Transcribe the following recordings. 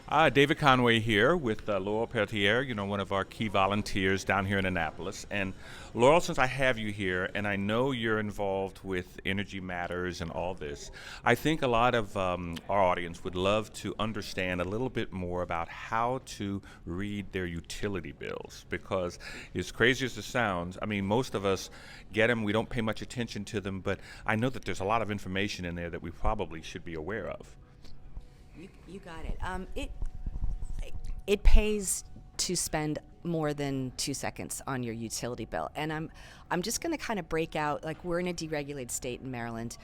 David Conway here with Laurel Peltier, one of our key volunteers down here in Annapolis. And Laurel, since I have you here, and I know you're involved with Energy Matters and all this, I think a lot of our audience would love to understand a little bit more about how to read their utility bills. Because as crazy as it sounds, I mean, most of us get them, we don't pay much attention to them, but I know that there's a lot of information in there that we probably should be aware of. You got it. It pays to spend more than 2 seconds on your utility bill, and I'm just going to kind of break out, like, we're in a deregulated state in Maryland,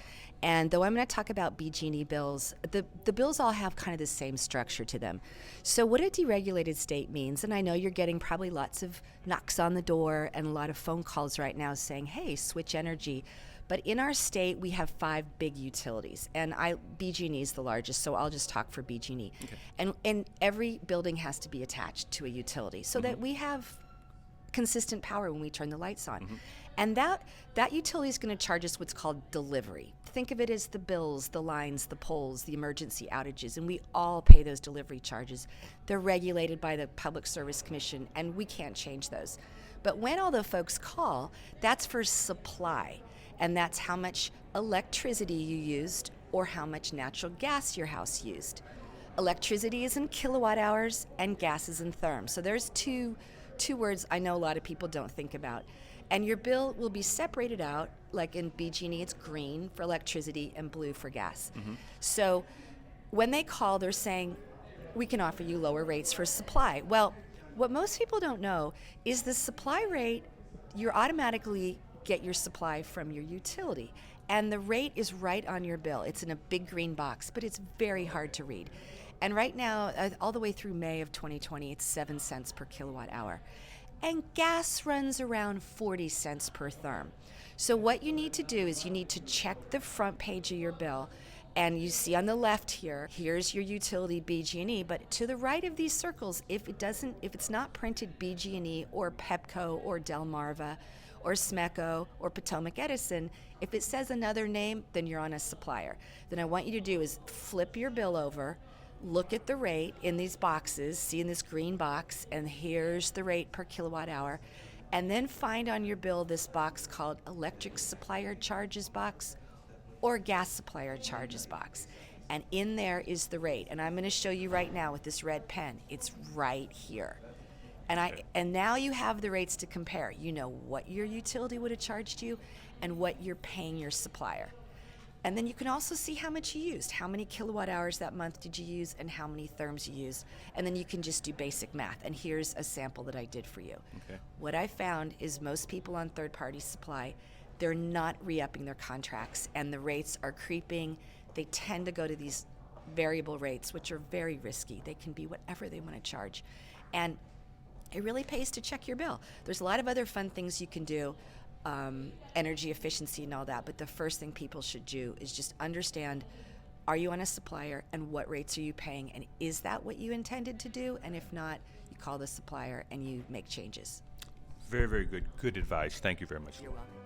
and though I'm going to talk about BG&E bills, the bills all have kind of the same structure to them. So what a deregulated state means, and I know you're getting probably lots of knocks on the door and a lot of phone calls right now saying, hey, switch energy. But in our state, we have 5 big utilities, and BG&E is the largest, so I'll just talk for BG&E. Okay. And every building has to be attached to a utility so that we have consistent power when we turn the lights on. And that utility is going to charge us what's called delivery. Think of it as the bills, the lines, the poles, the emergency outages, and we all pay those delivery charges. They're regulated by the Public Service Commission, and we can't change those. But when all the folks call, that's for supply. And that's how much electricity you used or how much natural gas your house used. Electricity is in kilowatt hours and gas is in therm. So there's two words I know a lot of people don't think about. And your bill will be separated out, like in BG&E, it's green for electricity and blue for gas. So when they call, they're saying, we can offer you lower rates for supply. Well, what most people don't know is the supply rate, you're automatically get your supply from your utility. And the rate is right on your bill. It's in a big green box, but it's very hard to read. And right now, all the way through May of 2020, it's 7 cents per kilowatt hour. And gas runs around 40 cents per therm. So what you need to do is you need to check the front page of your bill, and you see on the left here, here's your utility BG&E, but to the right of these circles, if it's not printed BG&E or Pepco or Delmarva or Smeco or Potomac Edison, if it says another name, then you're on a supplier. Then I want you to do is flip your bill over, look at the rate in these boxes, see in this green box, and here's the rate per kilowatt hour, and then find on your bill this box called electric supplier charges box or gas supplier charges box. And in there is the rate. And I'm going to show you right now with this red pen. It's right here. And now you have the rates to compare. You know what your utility would have charged you and what you're paying your supplier. And then you can also see how much you used, how many kilowatt hours that month did you use, and how many therms you used. And then you can just do basic math. And here's a sample that I did for you. Okay. What I found is most people on third-party supply, they're not re-upping their contracts, and the rates are creeping. They tend to go to these variable rates, which are very risky. They can be whatever they want to charge. And it really pays to check your bill. There's a lot of other fun things you can do, energy efficiency and all that, but the first thing people should do is just understand, are you on a supplier and what rates are you paying, and is that what you intended to do? And if not, you call the supplier and you make changes. Very, very good. Good advice. Thank you very much. You're welcome.